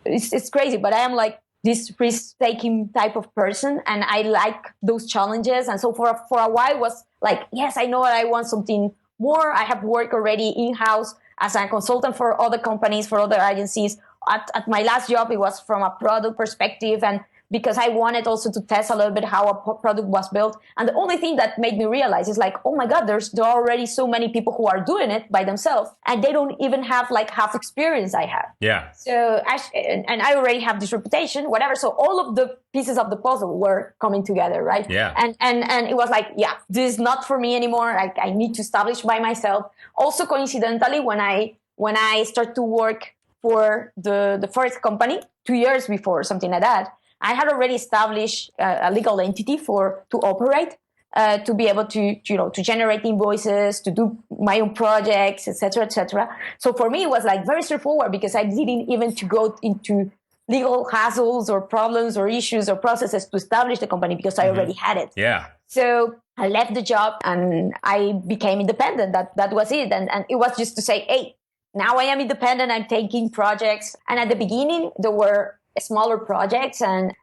it's crazy, but I am like this risk-taking type of person, and I like those challenges. And so for a while was like, yes, I know that I want something more. I have worked already in-house as a consultant for other companies, for other agencies. At my last job, it was from a product perspective, and because I wanted also to test a little bit how a product was built. And the only thing that made me realize is like, oh my God, there are already so many people who are doing it by themselves, and they don't even have like half experience I have. Yeah. So I already have this reputation, whatever. So all of the pieces of the puzzle were coming together, right? Yeah. And it was like, yeah, this is not for me anymore. I need to establish by myself. Also, coincidentally, when I started to work for the first company 2 years before, something like that, I had already established a legal entity to operate, to be able to generate invoices, to do my own projects, etc., etc. So for me, it was like very straightforward because I didn't even to go into legal hassles or problems or issues or processes to establish the company because I already had it. Yeah. So I left the job and I became independent. That was it. And it was just to say, hey, now I am independent. I'm taking projects. And at the beginning, there were smaller projects and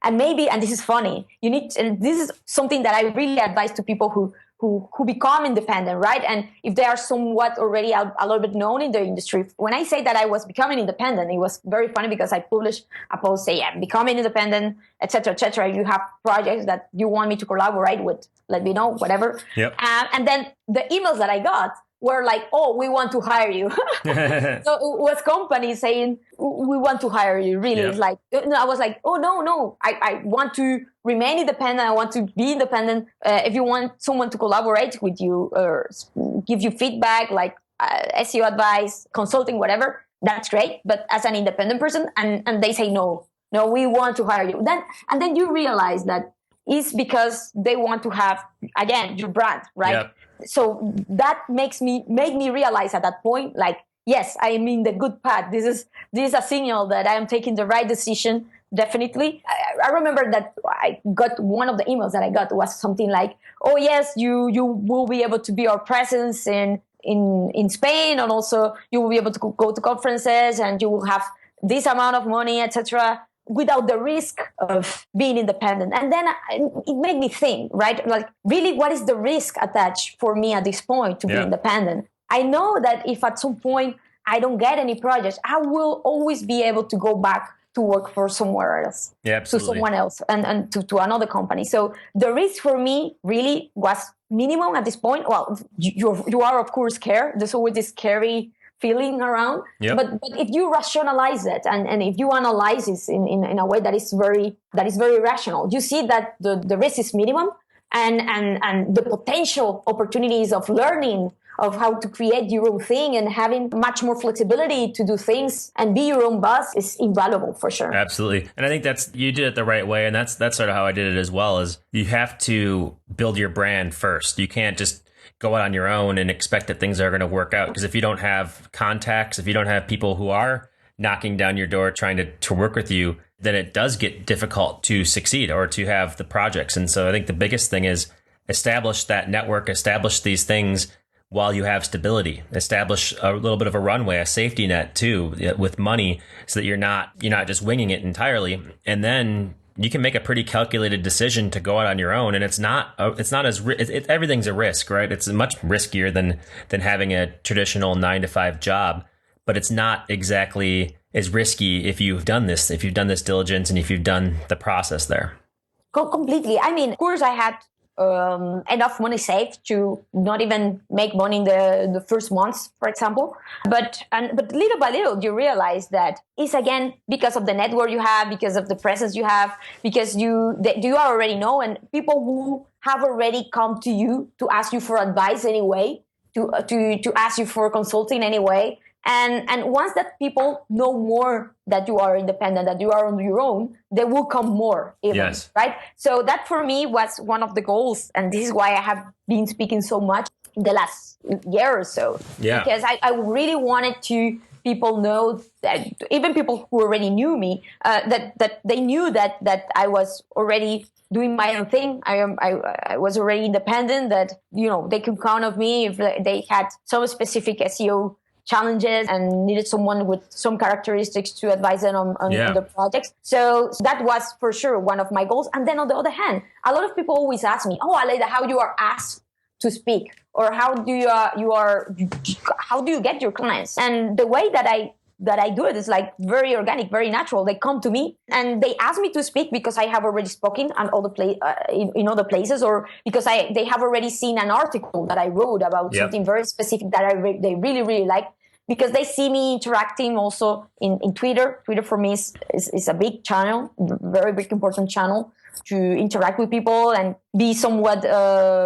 this is funny, and this is something that I really advise to people who become independent, right? And if they are somewhat already a little bit known in the industry, when I say that I was becoming independent, it was very funny because I published a post saying, yeah, becoming independent, etc., etc. You have projects that you want me to collaborate with, let me know, whatever. Yep. And then the emails that I got were like, oh, we want to hire you. So it was companies saying, we want to hire you. Really, It's like, I was like, oh no, I want to remain independent. I want to be independent. If you want someone to collaborate with you or give you feedback, like SEO advice, consulting, whatever, that's great. But as an independent person, and they say no, we want to hire you. Then you realize that it's because they want to have, again, your brand, right? Yep. So that made me realize at that point, like, yes, I am in the good path. This is a signal that I am taking the right decision. Definitely. I remember that I got one of the emails that I got was something like, oh yes, you will be able to be our presence in Spain, and also you will be able to go to conferences, and you will have this amount of money, etc., without the risk of being independent. And then it made me think, right? Like, really, what is the risk attached for me at this point to be independent? I know that if at some point I don't get any projects, I will always be able to go back to work for somewhere else, to someone else, and to another company. So the risk for me really was minimum at this point. Well, you are of course scared. There's always this scary feeling around. Yep. But if you rationalize it and if you analyze it in a way that is very rational, you see that the risk is minimum, and the potential opportunities of learning of how to create your own thing and having much more flexibility to do things and be your own boss is invaluable for sure. Absolutely. And I think you did it the right way. And that's sort of how I did it as well, is you have to build your brand first. You can't just go out on your own and expect that things are going to work out. Because if you don't have contacts, if you don't have people who are knocking down your door trying to work with you, then it does get difficult to succeed or to have the projects. And so I think the biggest thing is establish that network, establish these things while you have stability, establish a little bit of a runway, a safety net too, with money, so that you're not just winging it entirely. And then you can make a pretty calculated decision to go out on your own. And it's not as everything's a risk, right? It's much riskier than having a traditional 9-to-5 job, but it's not exactly as risky if you've done this diligence and if you've done the process there. Completely. I mean, of course, I had enough money saved to not even make money in the first months, for example. But little by little, you realize that it's again because of the network you have, because of the presence you have, because you already know, and people who have already come to you to ask you for advice anyway, to ask you for consulting anyway. And once that people know more that you are independent, that you are on your own, they will come more even, yes. Right? So that for me was one of the goals. And this is why I have been speaking so much in the last year or so. Yeah. Because I really wanted to people know that, even people who already knew me, that they knew that I was already doing my own thing. I was already independent, that, they could count on me if they had some specific SEO challenges and needed someone with some characteristics to advise them on the projects. So that was for sure one of my goals. And then on the other hand, a lot of people always ask me, "Oh, Aleyda, how you are asked to speak, or how do you get your clients?" And the way that I do it is like very organic, very natural. They come to me and they ask me to speak because I have already spoken on all in other places, or because they have already seen an article that I wrote about something very specific that they really, really like, because they see me interacting also in Twitter. Twitter for me is a big channel, very big, important channel to interact with people and be somewhat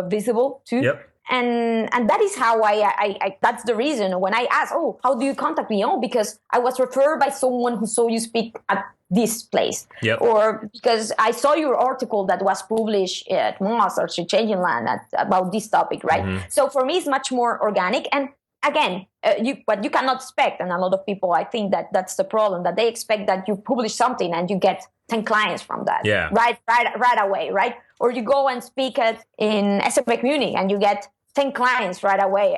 visible too. Yep. And that is how I that's the reason when I ask, "Oh, how do you contact me?" "Oh, because I was referred by someone who saw you speak at this place." Yep. Or because I saw your article that was published at Mozcon or Changing Land about this topic, right? Mm-hmm. So for me, it's much more organic. And again, what you cannot expect, and a lot of people, I think that's the problem, that they expect that you publish something and you get 10 clients from that, right away, right? Or you go and speak in SMX Munich and you get 10 clients right away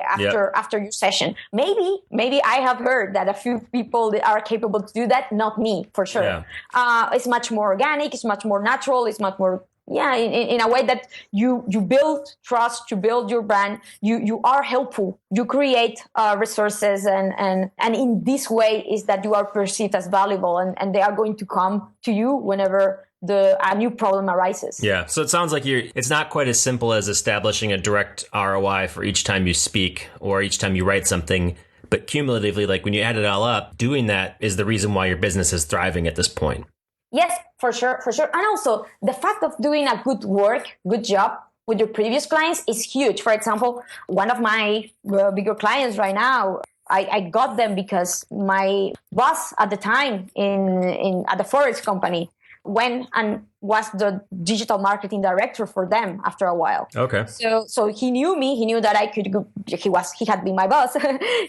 after your session. Maybe I have heard that a few people are capable to do that, not me, for sure. Yeah. It's much more organic, it's much more natural, it's much more, in a way that you build trust, you build your brand, you are helpful, you create resources, and in this way is that you are perceived as valuable, and they are going to come to you whenever a new problem arises. Yeah. So it sounds like it's not quite as simple as establishing a direct ROI for each time you speak or each time you write something. But cumulatively, like when you add it all up, doing that is the reason why your business is thriving at this point. Yes, for sure. And also the fact of doing a good job with your previous clients is huge. For example, one of my bigger clients right now, I got them because my boss at the time at the Forex company went and was the digital marketing director for them after a while. Okay. So he knew me. He knew that I could go. He had been my boss.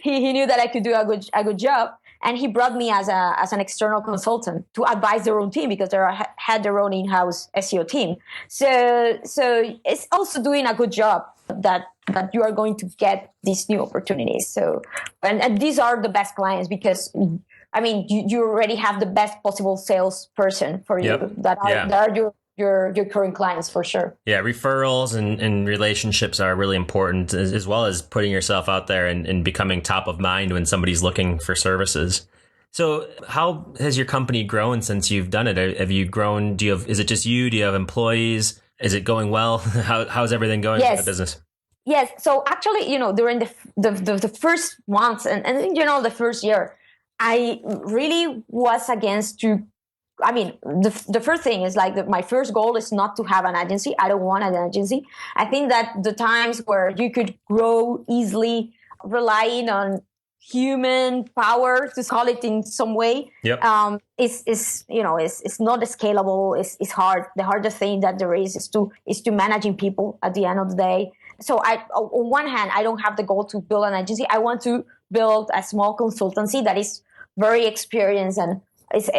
he knew that I could do a good job. And he brought me as an external consultant to advise their own team because they had their own in-house SEO team. So it's also doing a good job that you are going to get these new opportunities. So and these are the best clients because I mean you already have the best possible salesperson for you. Yep. that are your current clients for sure. Yeah, referrals and relationships are really important, as well as putting yourself out there and becoming top of mind when somebody's looking for services. So how has your company grown since you've done it? Have you grown? Is it just you? Do you have employees? Is it going well? How's everything going with the business? Yes. So actually, during the first months and the first year, I really was against the first thing is my first goal is not to have an agency. I don't want an agency. I think that the times where you could grow easily relying on human power, to call it in some way, yep. is not scalable. It's hard. The hardest thing that there is to managing people at the end of the day. So on one hand, I don't have the goal to build an agency. I want to build a small consultancy that is very experienced and is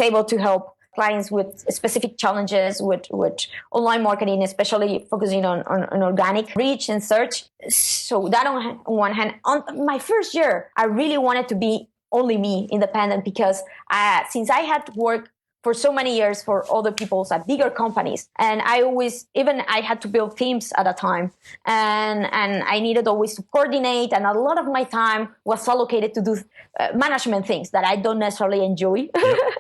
able to help clients with specific challenges with online marketing, especially focusing on organic reach and search. So that on one hand, on my first year, I really wanted to be only me, independent, because since I had worked for so many years for other people at bigger companies, and I had to build teams at a time, and I needed always to coordinate, and a lot of my time was allocated to do management things that I don't necessarily enjoy.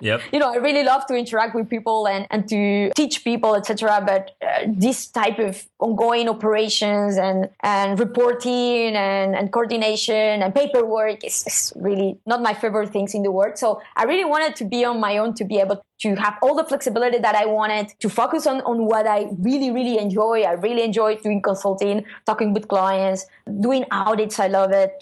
Yep. I really love to interact with people and to teach people, etc. But this type of ongoing operations and reporting and coordination and paperwork is really not my favorite things in the world. So I really wanted to be on my own, to be able to have all the flexibility that I wanted, to focus on what I really, really enjoy. I really enjoy doing consulting, talking with clients, doing audits. I love it.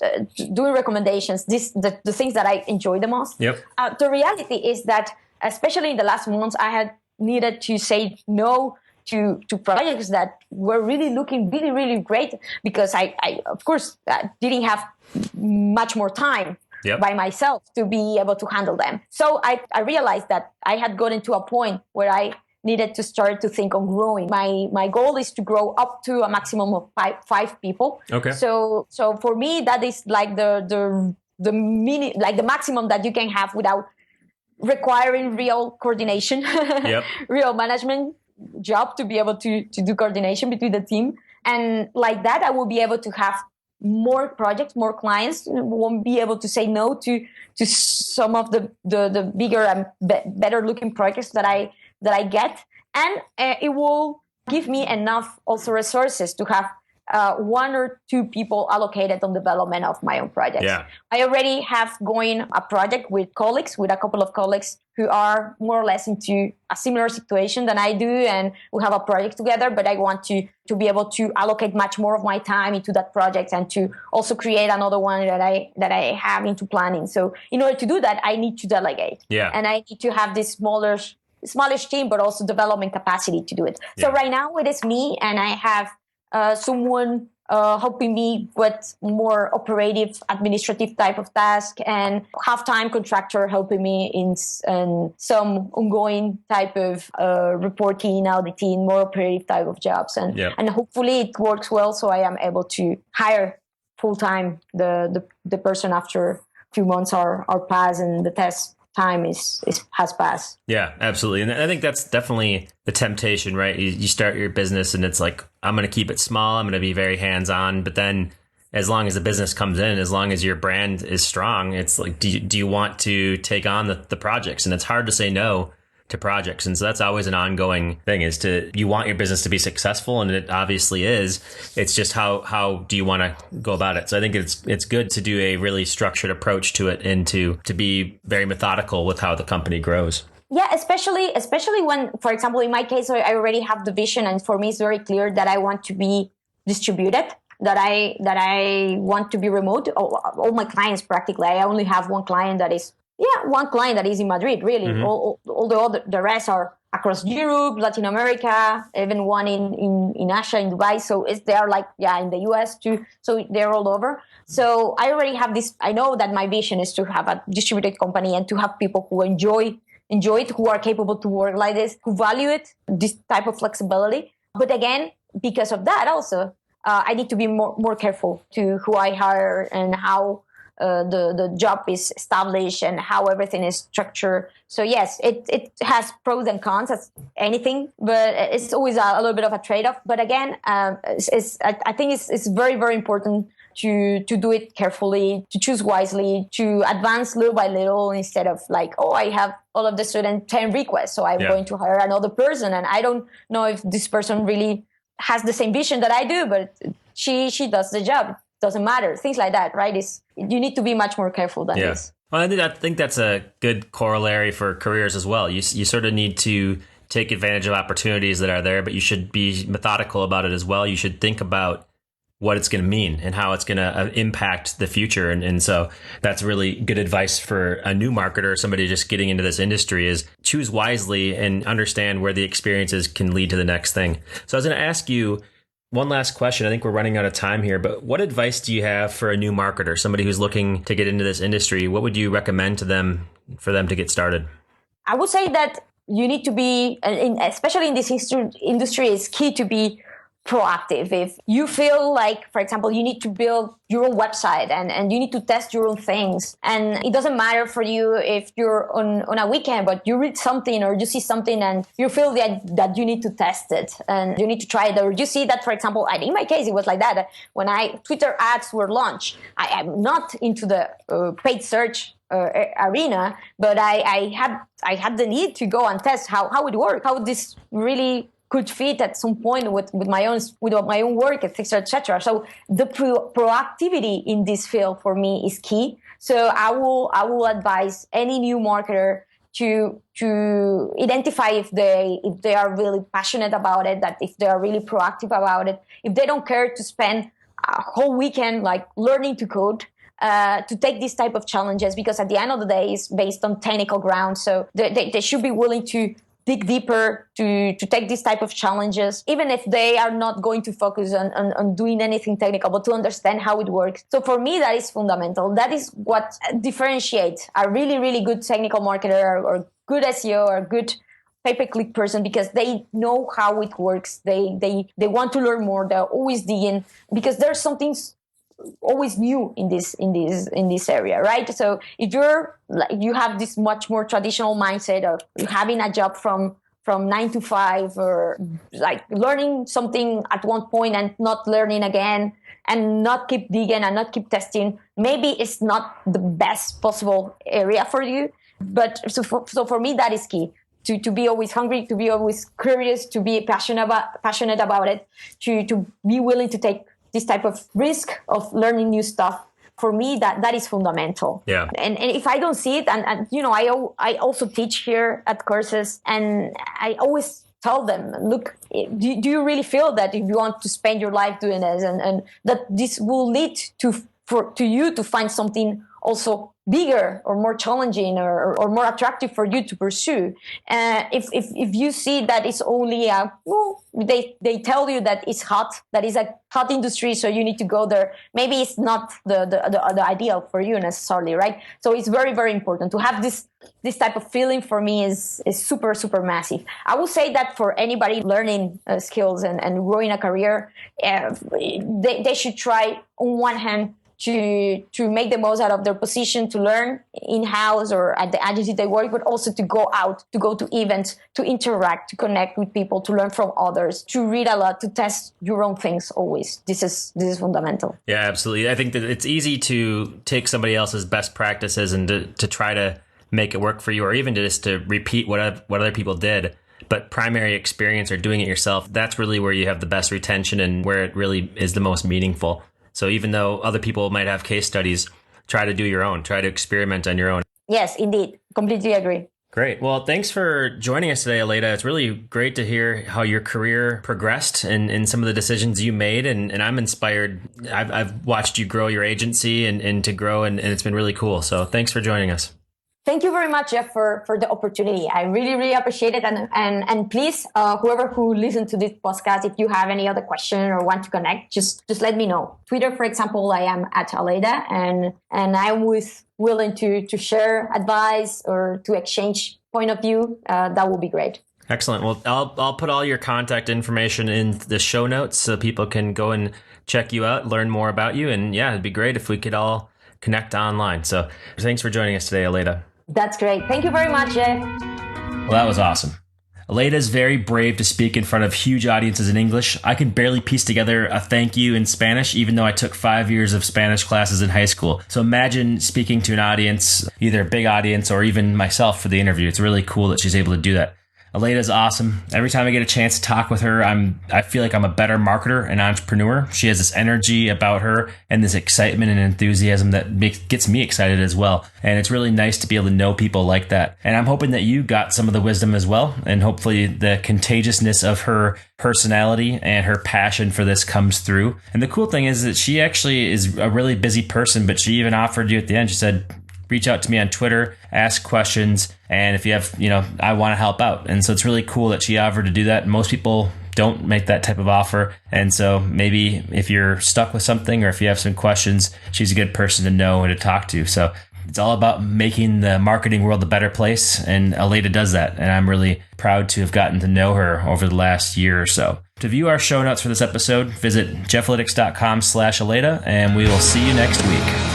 Doing recommendations. The things that I enjoy the most. Yep. The reality is that, especially in the last months, I had needed to say no to projects that were really looking really, really great, because I of course, didn't have much more time. Yep. By myself to be able to handle them. So I realized that I had gotten to a point where I needed to start to think on growing. My goal is to grow up to a maximum of five people. Okay. So for me, that is like the maximum that you can have without requiring real coordination, yep. real management job to be able to do coordination between the team. And like that, I will be able to have more projects, more clients. Won't be able to say no to some of the bigger and better looking projects that I get, and it will give me enough also resources to have one or two people allocated on development of my own projects. Yeah. I already have going a project with a couple of colleagues who are more or less into a similar situation than I do, and we have a project together, but I want to be able to allocate much more of my time into that project and to also create another one that I have into planning. So in order to do that, I need to delegate. Yeah. And I need to have this smallish team, but also development capacity to do it. Yeah. So right now it is me, and I have someone helping me with more operative, administrative type of task, and half-time contractor helping me in some ongoing type of reporting, auditing, more operative type of jobs. And yep. and hopefully it works well, so I am able to hire full-time the person after a few months are passed and the test time has passed. Yeah, absolutely. And I think that's definitely the temptation, right? You start your business and it's like, I'm going to keep it small. I'm going to be very hands-on. But then as long as the business comes in, as long as your brand is strong, it's like, do you want to take on the projects? And it's hard to say no to projects. And so that's always an ongoing thing, is you want your business to be successful, and it obviously is. It's just how do you want to go about it? So I think it's good to do a really structured approach to it, and to be very methodical with how the company grows. Yeah, especially when, for example, in my case, I already have the vision, and for me, it's very clear that I want to be distributed, that I want to be remote. All my clients, practically, I only have one client that is in Madrid. Really, mm-hmm. the rest are across Europe, Latin America, even one in Asia, in Dubai. So they are in the US too. So they're all over. So I already have this. I know that my vision is to have a distributed company and to have people who enjoy it, who are capable to work like this, who value it, this type of flexibility. But again, because of that also, I need to be more careful to who I hire and how the job is established and how everything is structured. So yes, it has pros and cons as anything, but it's always a little bit of a trade-off. But again, I think it's very, very important to do it carefully, to choose wisely, to advance little by little, instead of I have all of the student 10 requests, so I'm going to hire another person, and I don't know if this person really has the same vision that I do, but she does the job. Doesn't matter. Things like that, right? You need to be much more careful than this. Well, I think that's a good corollary for careers as well. You sort of need to take advantage of opportunities that are there, but you should be methodical about it as well. You should think about what it's going to mean and how it's going to impact the future. And so that's really good advice for a new marketer, somebody just getting into this industry, is choose wisely and understand where the experiences can lead to the next thing. So I was going to ask you one last question. I think we're running out of time here, but what advice do you have for a new marketer, somebody who's looking to get into this industry? What would you recommend to them for them to get started? I would say that you need to be, especially in this industry, it's key to be proactive. If you feel like, for example, you need to build your own website and you need to test your own things, and it doesn't matter for you if you're on a weekend, but you read something or you see something and you feel that you need to test it and you need to try it, or you see that, for example, in my case, it was like that. When Twitter ads were launched, I am not into the paid search arena, but I had the need to go and test how it worked, how this really could fit at some point with my own work, etc., etc. So the proactivity in this field for me is key. So I will advise any new marketer to identify if they are really passionate about it, that if they are really proactive about it, if they don't care to spend a whole weekend learning to code, to take these type of challenges, because at the end of the day, it's based on technical ground. So they should be willing to dig deeper, to take these type of challenges, even if they are not going to focus on doing anything technical, but to understand how it works. So for me, that is fundamental. That is what differentiates a really, really good technical marketer or good SEO or good pay-per-click person, because they know how it works. They want to learn more. They're always digging, because there's something always new in this area, right? So if you have this much more traditional mindset of having a job from 9 to 5, or learning something at one point and not learning again, and not keep digging and not keep testing, maybe it's not the best possible area for you. But so for me, that is key. To be always hungry, to be always curious, to be passionate about it, to be willing to take this type of risk of learning new stuff. For me, that is fundamental. Yeah. And if I don't see it, and I also teach here at courses, and I always tell them, look, do you really feel that if you want to spend your life doing this, and that this will lead to you to find something also bigger or more challenging or more attractive for you to pursue? If you see that it's only they tell you that it's hot, that is a hot industry, so you need to go there, maybe it's not the ideal for you necessarily, right? So it's very, very important to have this type of feeling. For me is super, super massive. I would say that for anybody learning skills and growing a career, they should try, on one hand, to make the most out of their position, to learn in-house or at the agency they work, but also to go out, to go to events, to interact, to connect with people, to learn from others, to read a lot, to test your own things always. This is fundamental. Yeah, absolutely. I think that it's easy to take somebody else's best practices and to try to make it work for you, or even just to repeat what other people did. But primary experience or doing it yourself, that's really where you have the best retention and where it really is the most meaningful. So even though other people might have case studies, try to do your own, try to experiment on your own. Yes, indeed. Completely agree. Great. Well, thanks for joining us today, Aleyda. It's really great to hear how your career progressed and some of the decisions you made. And I'm inspired. I've watched you grow your agency and to grow, and it's been really cool. So thanks for joining us. Thank you very much, Jeff, for the opportunity. I really, really appreciate it. And please, whoever who listens to this podcast, if you have any other question or want to connect, just let me know. Twitter, for example, I am at Aleyda, and I'm willing to share advice or to exchange point of view. That would be great. Excellent. Well, I'll put all your contact information in the show notes so people can go and check you out, learn more about you. And yeah, it'd be great if we could all connect online. So thanks for joining us today, Aleyda. That's great. Thank you very much, Jeff. Well, that was awesome. Aleyda is very brave to speak in front of huge audiences in English. I can barely piece together a thank you in Spanish, even though I took 5 years of Spanish classes in high school. So imagine speaking to an audience, either a big audience or even myself for the interview. It's really cool that she's able to do that. Aleyda's awesome. Every time I get a chance to talk with her, I feel like I'm a better marketer and entrepreneur. She has this energy about her and this excitement and enthusiasm that gets me excited as well. And it's really nice to be able to know people like that. And I'm hoping that you got some of the wisdom as well. And hopefully the contagiousness of her personality and her passion for this comes through. And the cool thing is that she actually is a really busy person, but she even offered you at the end. She said, reach out to me on Twitter, ask questions, and if you have, I want to help out. And so it's really cool that she offered to do that. Most people don't make that type of offer. And so maybe if you're stuck with something or if you have some questions, she's a good person to know and to talk to. So it's all about making the marketing world a better place. And Aleyda does that. And I'm really proud to have gotten to know her over the last year or so. To view our show notes for this episode, visit jeffalytics.com/Aleyda, and we will see you next week.